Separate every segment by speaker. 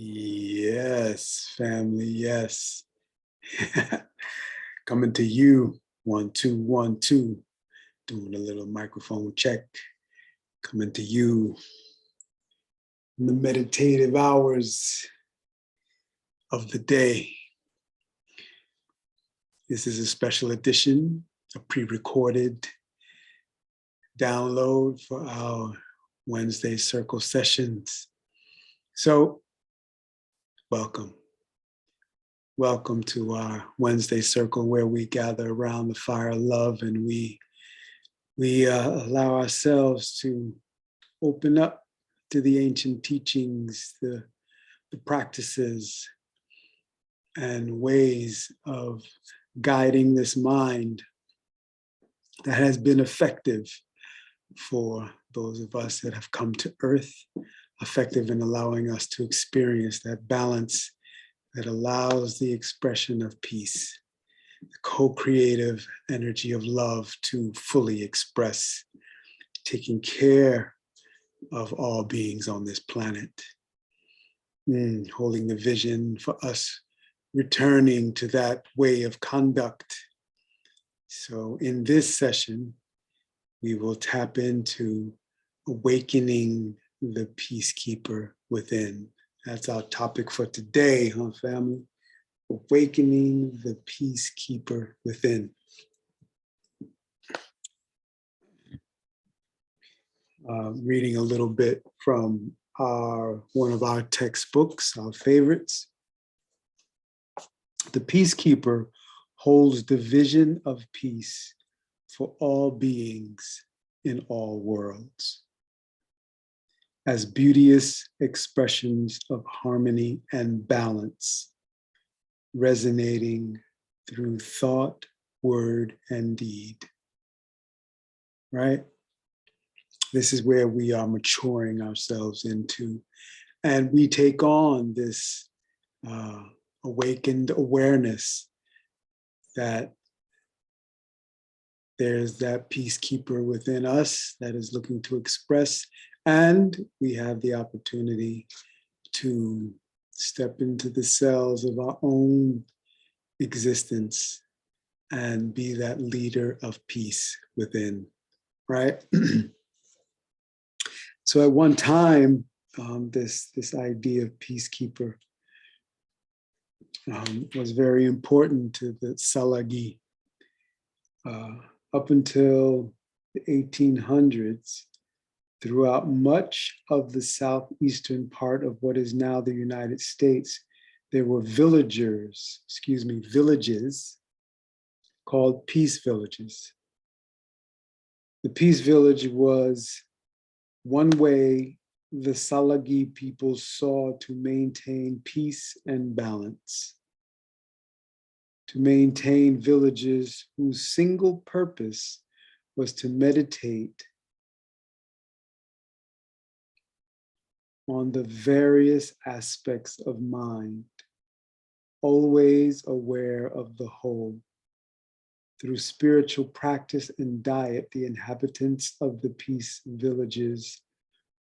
Speaker 1: Yes, family, yes. Coming to you, 1, 2, 1, 2, doing a little microphone check. Coming to you in the meditative hours of the day. This is a special edition, a pre-recorded download for our Wednesday circle sessions. So, welcome. Welcome to our Wednesday circle where we gather around the fire of love and we allow ourselves to open up to the ancient teachings, the practices and ways of guiding this mind that has been effective for those of us that have come to earth, effective in allowing us to experience that balance that allows the expression of peace, the co-creative energy of love to fully express, taking care of all beings on this planet, holding the vision for us returning to that way of conduct. So in this session, we will tap into awakening the peacekeeper within. That's our topic for today, huh, family? Awakening the peacekeeper within. Reading a little bit from one of our textbooks, our favorites. The peacekeeper holds the vision of peace for all beings in all worlds, as beauteous expressions of harmony and balance, resonating through thought, word, and deed. Right? This is where we are maturing ourselves into, and we take on this awakened awareness that there's that peacekeeper within us that is looking to express, and we have the opportunity to step into the cells of our own existence and be that leader of peace within, right? So at one time, this idea of peacekeeper was very important to the Salagi. Up until the 1800s, throughout much of the southeastern part of what is now the United States, there were villages called peace villages. The peace village was one way the Salagi people saw to maintain peace and balance, to maintain villages whose single purpose was to meditate on the various aspects of mind, always aware of the whole. Through spiritual practice and diet, the inhabitants of the peace villages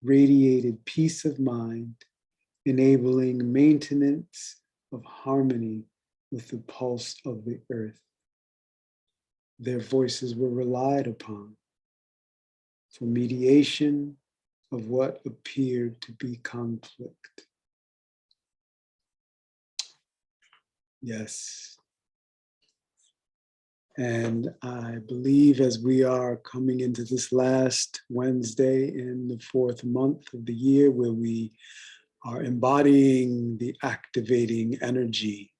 Speaker 1: radiated peace of mind, enabling maintenance of harmony with the pulse of the earth. Their voices were relied upon for mediation of what appeared to be conflict. Yes. And I believe as we are coming into this last Wednesday in the 4th month of the year, where we are embodying the activating energy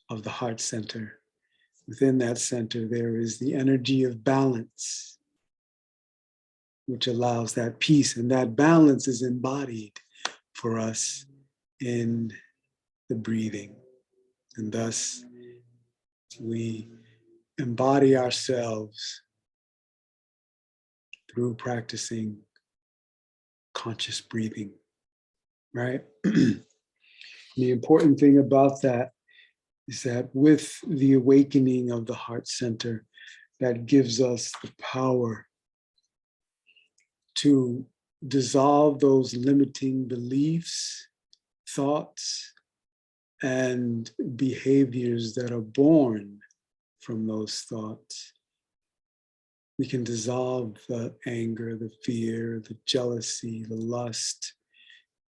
Speaker 1: of the heart center. Within that center, there is the energy of balance, which allows that peace, and that balance is embodied for us in the breathing. And thus, we embody ourselves through practicing conscious breathing, right? The important thing about that is that with the awakening of the heart center, that gives us the power to dissolve those limiting beliefs, thoughts and behaviors that are born from those thoughts. We can dissolve the anger, the fear, the jealousy, the lust,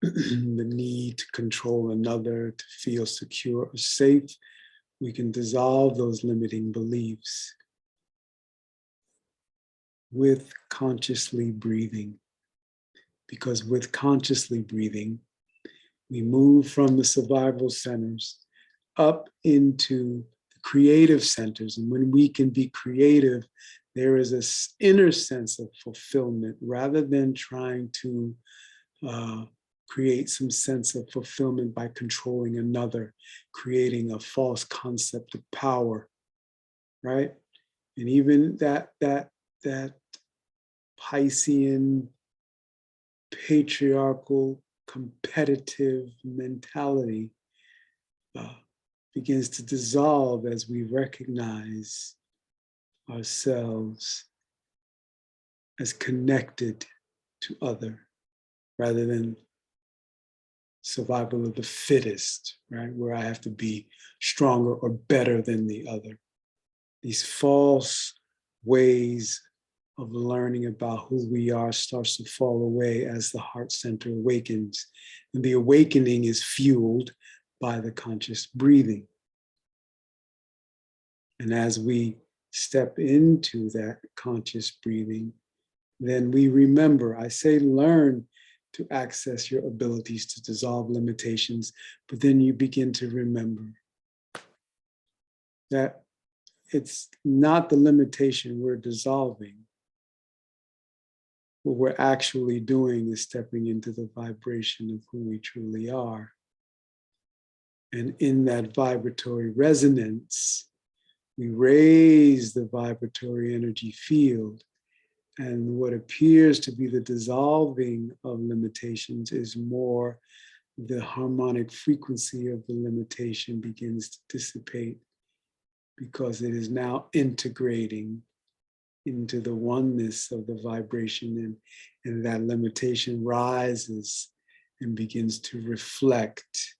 Speaker 1: the need to control another, to feel secure or safe. We can dissolve those limiting beliefs with consciously breathing. Because with consciously breathing, we move from the survival centers up into the creative centers. And when we can be creative, there is an inner sense of fulfillment rather than trying to create some sense of fulfillment by controlling another, creating a false concept of power, right? And even that Piscean, patriarchal, competitive mentality begins to dissolve as we recognize ourselves as connected to other rather than survival of the fittest, right? Where I have to be stronger or better than the other. These false ways of learning about who we are starts to fall away as the heart center awakens. And the awakening is fueled by the conscious breathing. And as we step into that conscious breathing, then we remember, I say learn to access your abilities to dissolve limitations, but then you begin to remember that it's not the limitation we're dissolving. What we're actually doing is stepping into the vibration of who we truly are. And in that vibratory resonance, we raise the vibratory energy field. And what appears to be the dissolving of limitations is more the harmonic frequency of the limitation begins to dissipate because it is now integrating into the oneness of the vibration, and that limitation rises and begins to reflect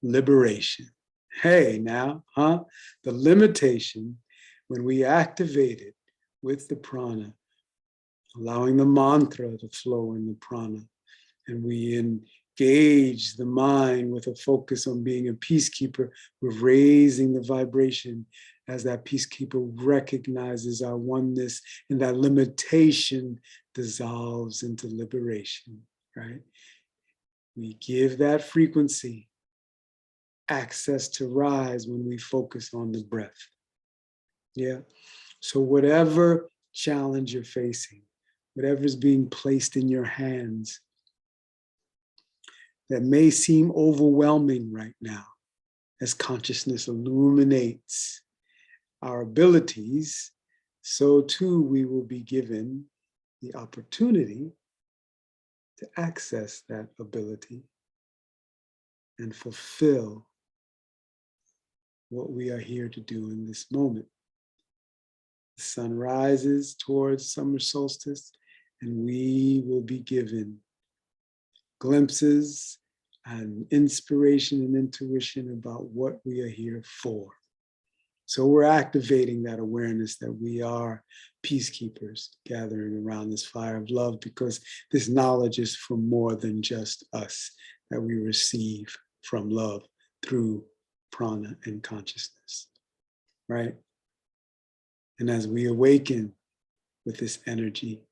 Speaker 1: liberation. Hey, now, the limitation, when we activate it with the prana, allowing the mantra to flow in the prana, and we engage the mind with a focus on being a peacekeeper, we're raising the vibration as that peacekeeper recognizes our oneness, and that limitation dissolves into liberation, right? We give that frequency access to rise when we focus on the breath. Yeah. So whatever challenge you're facing, whatever is being placed in your hands that may seem overwhelming right now, as consciousness illuminates our abilities, so too we will be given the opportunity to access that ability and fulfill what we are here to do in this moment. The sun rises towards summer solstice, and we will be given glimpses and inspiration and intuition about what we are here for. So we're activating that awareness that we are peacekeepers gathering around this fire of love, because this knowledge is for more than just us, that we receive from love through prana and consciousness, right? And as we awaken with this energy,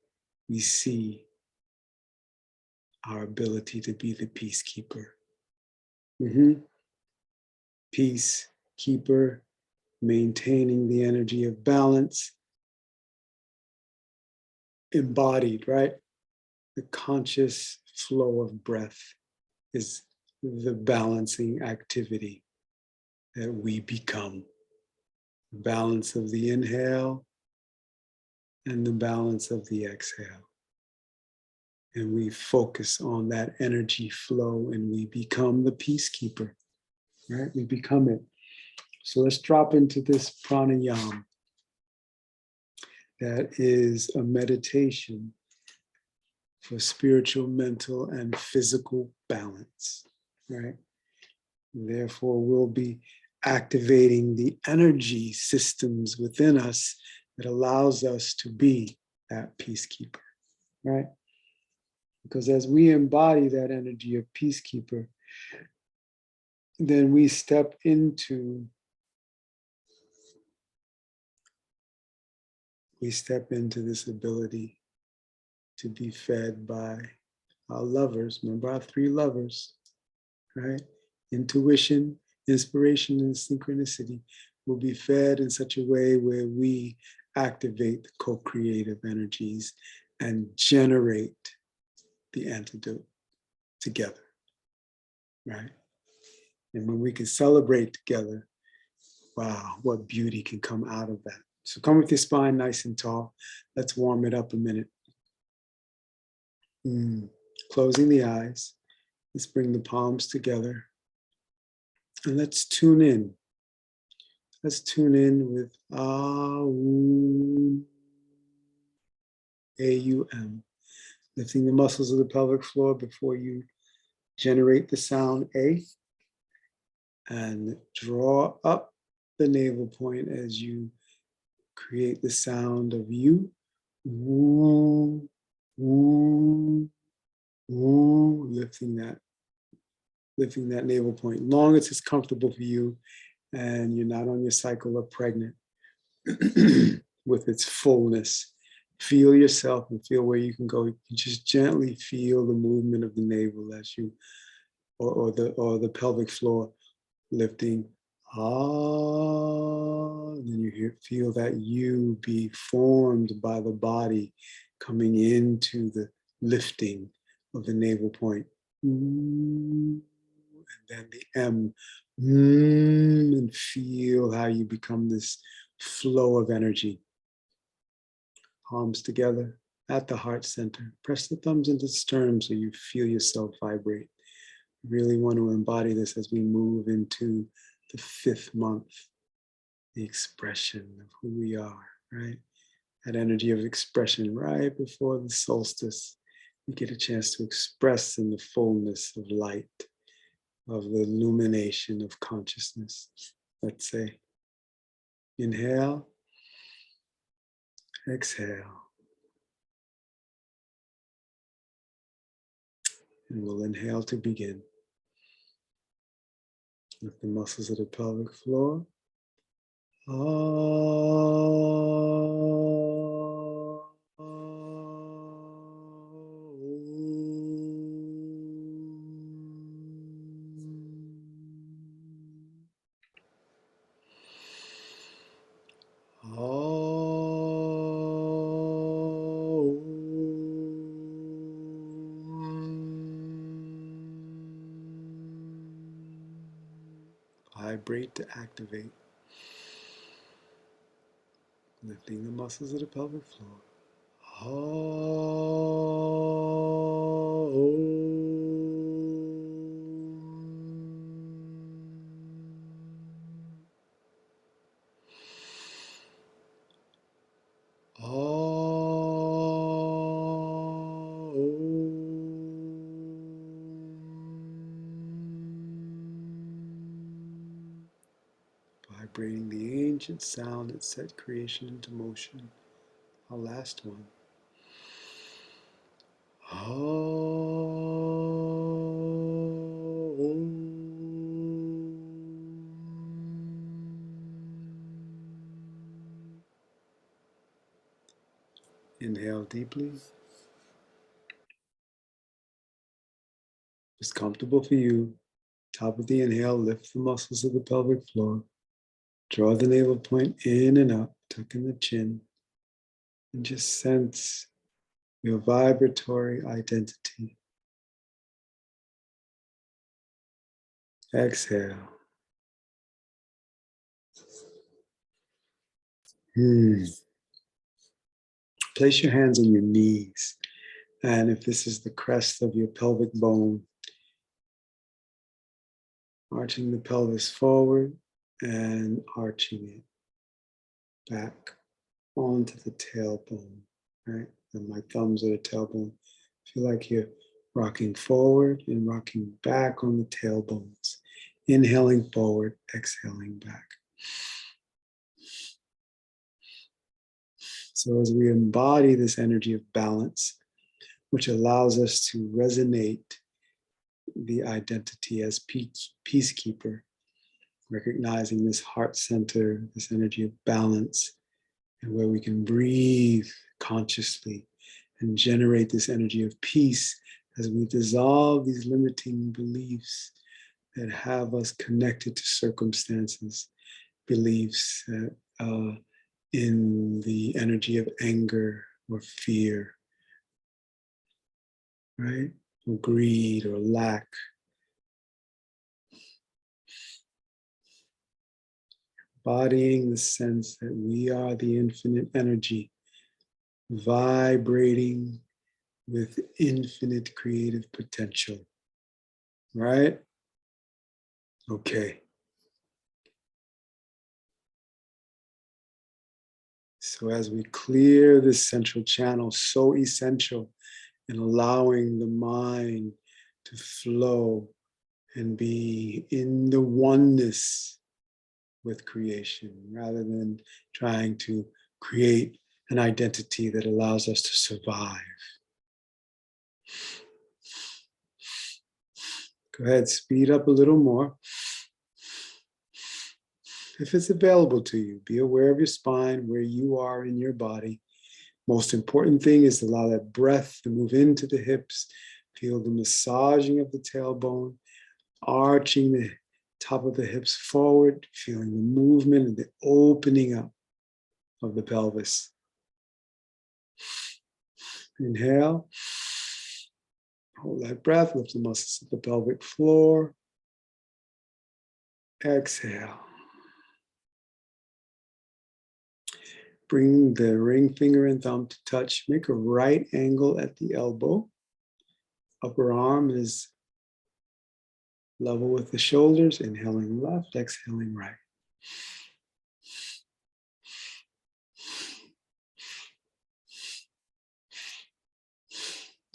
Speaker 1: we see our ability to be the peacekeeper. Peacekeeper, maintaining the energy of balance, embodied, right? The conscious flow of breath is the balancing activity that we become. The balance of the inhale and the balance of the exhale. And we focus on that energy flow and we become the peacekeeper, right? We become it. So let's drop into this pranayama. That is a meditation for spiritual, mental, and physical balance, right? Therefore, we'll be activating the energy systems within us that allows us to be that peacekeeper, right? Because as we embody that energy of peacekeeper, then we step into this ability to be fed by our lovers. Remember our three lovers, right? Intuition, inspiration, and synchronicity will be fed in such a way where we activate the co-creative energies and generate the antidote together, right? And when we can celebrate together, wow, what beauty can come out of that. So come with your spine nice and tall. Let's warm it up a minute. Closing the eyes. Let's bring the palms together. And let's tune in. Let's tune in with Aum. A-U-M. Lifting the muscles of the pelvic floor before you generate the sound A. And draw up the navel point as you create the sound of U. Woo, woo, woo. Lifting that navel point. Long as it's comfortable for you and you're not on your cycle of pregnant with its fullness. Feel yourself and feel where you can go. You can just gently feel the movement of the navel as you, or the pelvic floor lifting. And then you feel that you be formed by the body coming into the lifting of the navel point. And then the M. And feel how you become this flow of energy. Palms together at the heart center. Press the thumbs into the sternum so you feel yourself vibrate. Really want to embody this as we move into the 5th month, the expression of who we are, right? That energy of expression right before the solstice. We get a chance to express in the fullness of light, of the illumination of consciousness. Let's say, inhale, exhale. And we'll inhale to begin. Lift the muscles of the pelvic floor. Vibrate to activate. Lifting the muscles of the pelvic floor. Vibrating the ancient sound that set creation into motion. Our last one. Inhale deeply. Just comfortable for you. Top of the inhale, lift the muscles of the pelvic floor. Draw the navel point in and up, tucking the chin. And just sense your vibratory identity. Exhale. Place your hands on your knees. And if this is the crest of your pelvic bone, arching the pelvis forward and arching it back onto the tailbone, right? And my thumbs are the tailbone. Feel like you're rocking forward and rocking back on the tailbones. Inhaling forward, exhaling back. So as we embody this energy of balance, which allows us to resonate the identity as peacekeeper, recognizing this heart center, this energy of balance, and where we can breathe consciously and generate this energy of peace as we dissolve these limiting beliefs that have us connected to circumstances, beliefs that in the energy of anger or fear, right? Or greed or lack. Embodying the sense that we are the infinite energy, vibrating with infinite creative potential, right? Okay. So as we clear this central channel, so essential in allowing the mind to flow and be in the oneness with creation, rather than trying to create an identity that allows us to survive. Go ahead, speed up a little more. If it's available to you, be aware of your spine, where you are in your body. Most important thing is to allow that breath to move into the hips. Feel the massaging of the tailbone, arching the top of the hips forward, feeling the movement and the opening up of the pelvis. Inhale. Hold that breath, lift the muscles of the pelvic floor. Exhale. Bring the ring finger and thumb to touch. Make a right angle at the elbow. Upper arm is level with the shoulders. Inhaling left, exhaling right.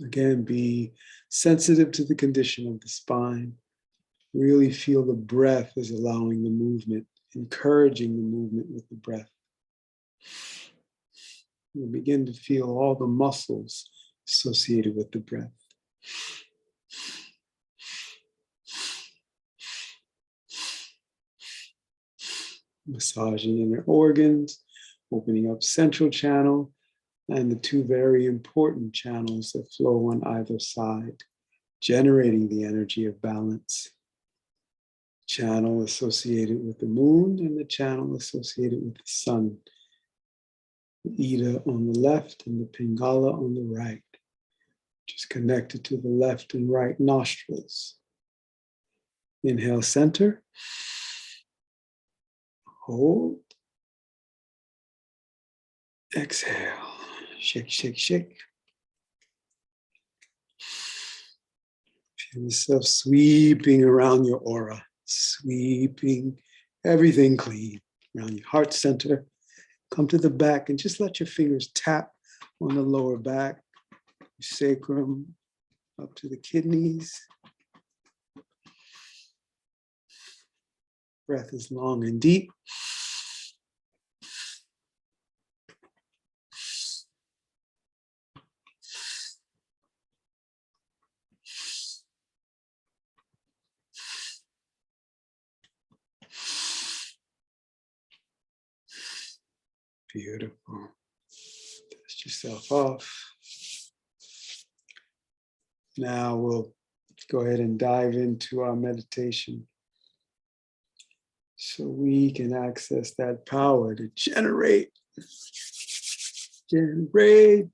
Speaker 1: Again, be sensitive to the condition of the spine. Really feel the breath is allowing the movement, encouraging the movement with the breath. You begin to feel all the muscles associated with the breath. Massaging inner organs, opening up central channel, and the two very important channels that flow on either side, generating the energy of balance. Channel associated with the moon and the channel associated with the sun. The Ida on the left and the Pingala on the right, which is connected to the left and right nostrils. Inhale, center. Hold. Exhale. Shake, shake, shake. Feel yourself sweeping around your aura, sweeping everything clean around your heart center. Come to the back and just let your fingers tap on the lower back, your sacrum, up to the kidneys. Breath is long and deep. Beautiful. Dust yourself off. Now we'll go ahead and dive into our meditation so we can access that power to generate the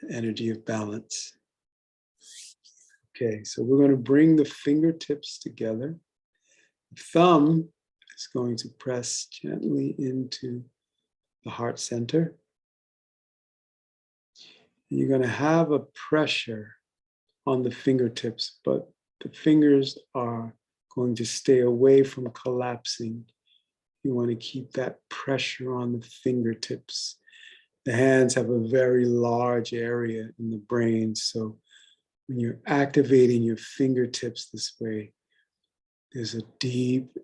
Speaker 1: energy of balance. Okay, so we're going to bring the fingertips together. The thumb is going to press gently into the heart center. And you're going to have a pressure on the fingertips, but the fingers are going to stay away from collapsing. You want to keep that pressure on the fingertips. The hands have a very large area in the brain, so when you're activating your fingertips this way, There's a deep,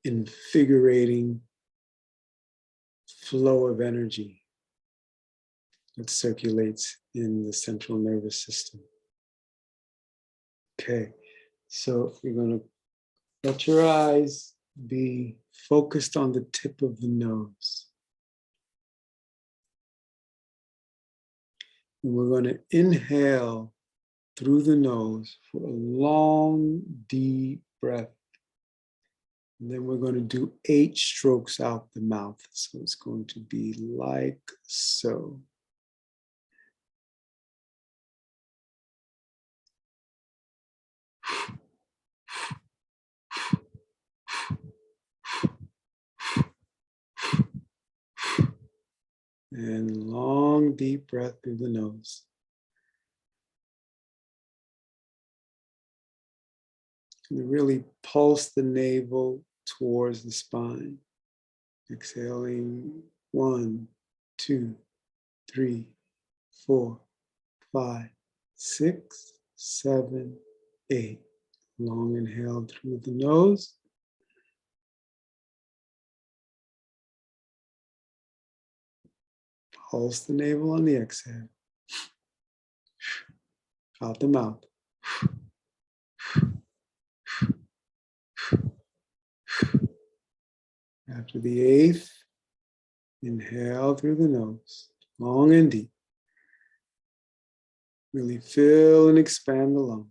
Speaker 1: invigorating flow of energy that circulates in the central nervous system. Okay, so you're going to let your eyes be focused on the tip of the nose. And we're going to inhale through the nose for a long, deep breath. And then we're going to do 8 strokes out the mouth. So it's going to be like so. And long, deep breath through the nose. And really pulse the navel towards the spine. Exhaling 1, 2, 3, 4, 5, 6, 7, 8. Long inhale through the nose. Pulse the navel on the exhale. Out the mouth. After the 8th, inhale through the nose, long and deep. Really fill and expand the lungs.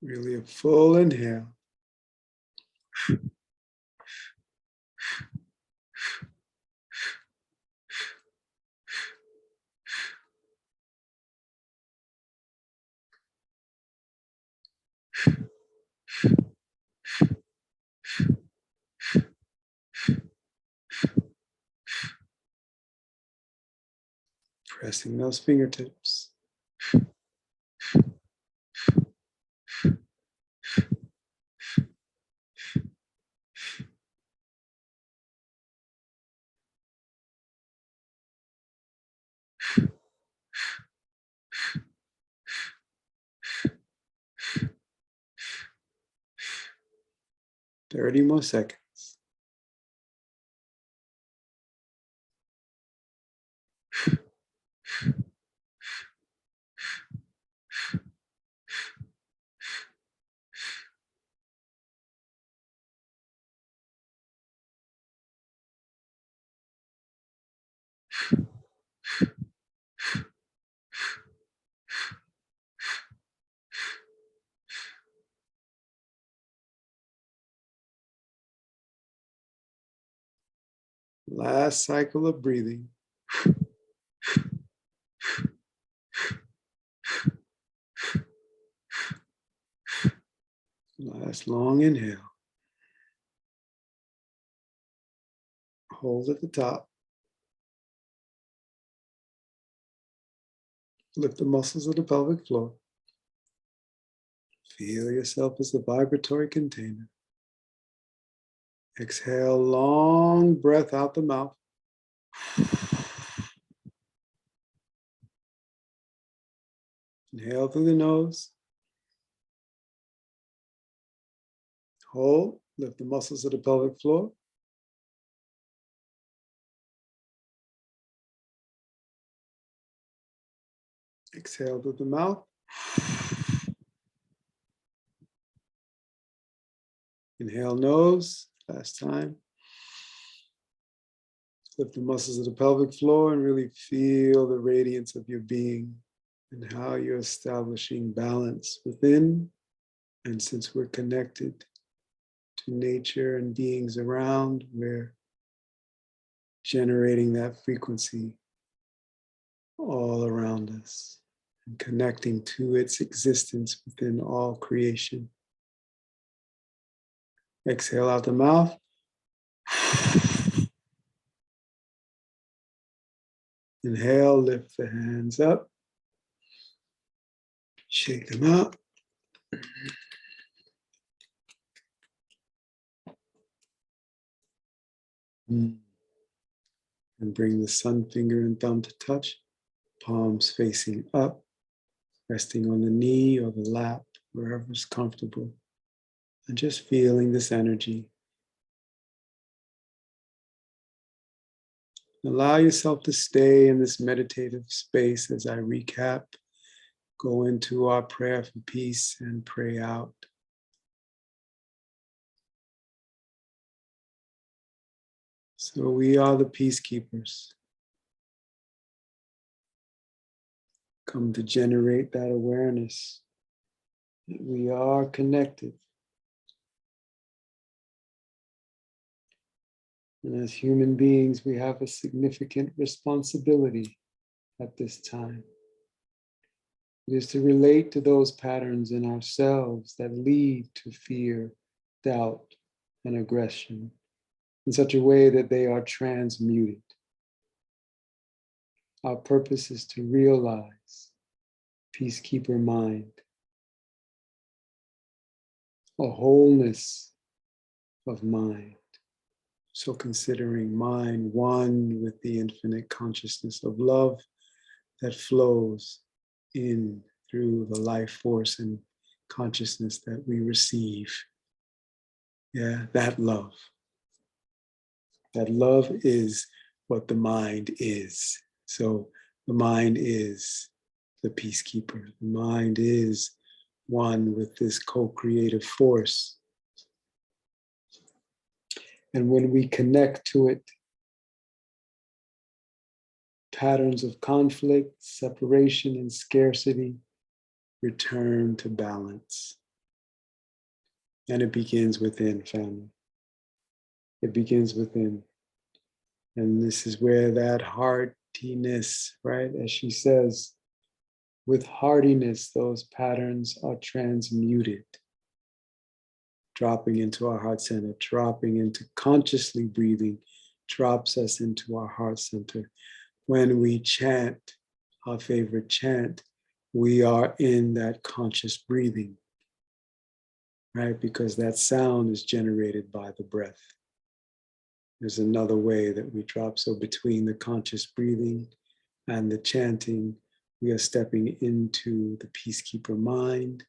Speaker 1: Really a full inhale. Pressing those fingertips. Thirty more seconds. Last cycle of breathing. Last long inhale. Hold at the top. Lift the muscles of the pelvic floor. Feel yourself as the vibratory container. Exhale, long breath out the mouth. Inhale through the nose. Hold, lift the muscles of the pelvic floor. Exhale through the mouth. Inhale, nose, last time. Lift the muscles of the pelvic floor and really feel the radiance of your being and how you're establishing balance within. And since we're connected to nature and beings around, we're generating that frequency all around us and connecting to its existence within all creation. Exhale out the mouth. Inhale, lift the hands up. Shake them out. And bring the sun, finger, and thumb to touch. Palms facing up, resting on the knee or the lap, wherever's comfortable. And just feeling this energy. Allow yourself to stay in this meditative space as I recap. Go into our prayer for peace and pray out. So we are the peacekeepers. Come to generate that awareness that we are connected. And as human beings, we have a significant responsibility at this time. It is to relate to those patterns in ourselves that lead to fear, doubt, and aggression in such a way that they are transmuted. Our purpose is to realize peacekeeper mind, a wholeness of mind. So considering mind one with the infinite consciousness of love that flows in through the life force and consciousness that we receive. Yeah, that love. That love is what the mind is. So the mind is the peacekeeper. The mind is one with this co-creative force. And when we connect to it, patterns of conflict, separation, and scarcity return to balance. And it begins within, family. It begins within. And this is where that heartiness, right? As she says, with heartiness, those patterns are transmuted. Dropping into our heart center, dropping into consciously breathing, drops us into our heart center. When we chant our favorite chant, we are in that conscious breathing, right? Because that sound is generated by the breath. There's another way that we drop. So between the conscious breathing and the chanting, we are stepping into the peacekeeper mind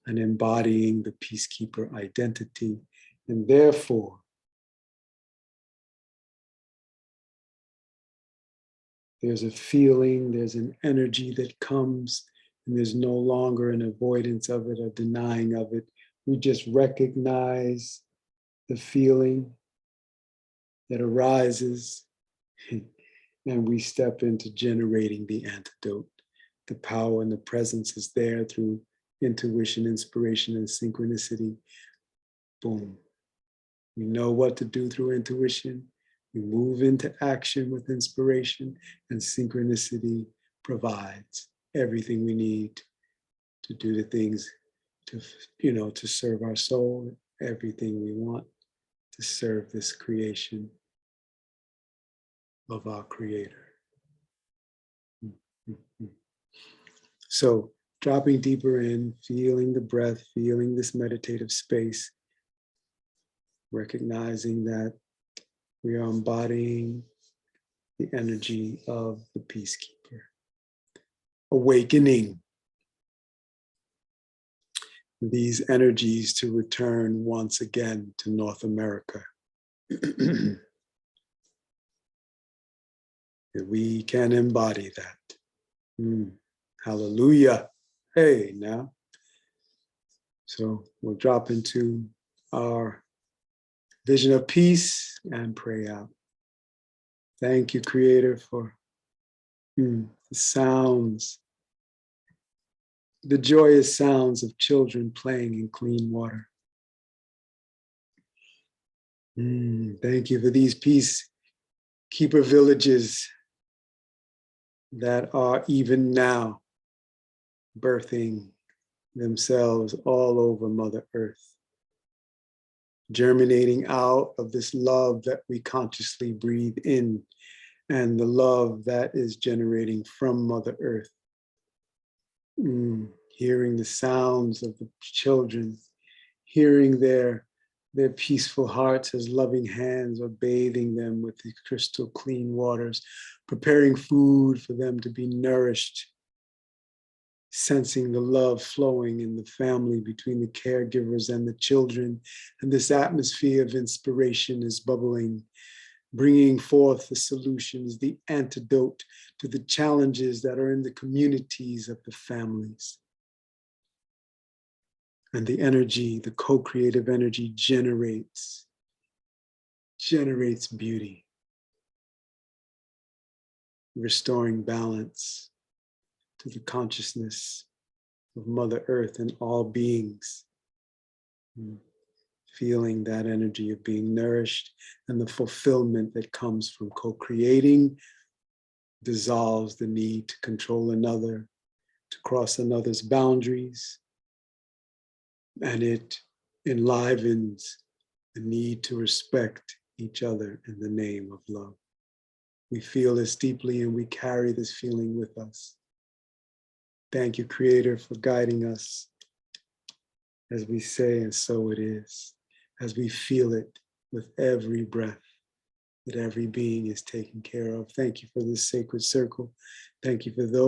Speaker 1: and embodying the peacekeeper identity. And therefore, there's a feeling, there's an energy that comes, and there's no longer an avoidance of it or denying of it. We just recognize the feeling that arises, and we step into generating the antidote. The power and the presence is there through intuition, inspiration, and synchronicity. Boom. We know what to do through intuition. We move into action with inspiration, and synchronicity provides everything we need to do the things to serve our soul, everything we want to serve this creation of our Creator. So dropping deeper in, feeling the breath, feeling this meditative space. recognizing that we are embodying the energy of the Peacekeeper, awakening these energies to return once again to North America. That we can embody that. Hallelujah. Hey, now. So we'll drop into our vision of peace and pray out. Thank you, Creator, for the sounds, the joyous sounds of children playing in clean water. Thank you for these peacekeeper villages that are even now birthing themselves all over Mother Earth, germinating out of this love that we consciously breathe in and the love that is generating from Mother Earth. Hearing the sounds of the children, hearing their peaceful hearts as loving hands are bathing them with the crystal clean waters, preparing food for them to be nourished, sensing the love flowing in the family between the caregivers and the children. And this atmosphere of inspiration is bubbling, bringing forth the solutions, the antidote to the challenges that are in the communities of the families. And the energy, the co-creative energy generates beauty, restoring balance to the consciousness of Mother Earth and all beings. Feeling that energy of being nourished and the fulfillment that comes from co-creating dissolves the need to control another, to cross another's boundaries, and it enlivens the need to respect each other in the name of love. We feel this deeply and we carry this feeling with us. Thank you, Creator, for guiding us as we say, and so it is, as we feel it with every breath that every being is taken care of. Thank you for this sacred circle. Thank you for those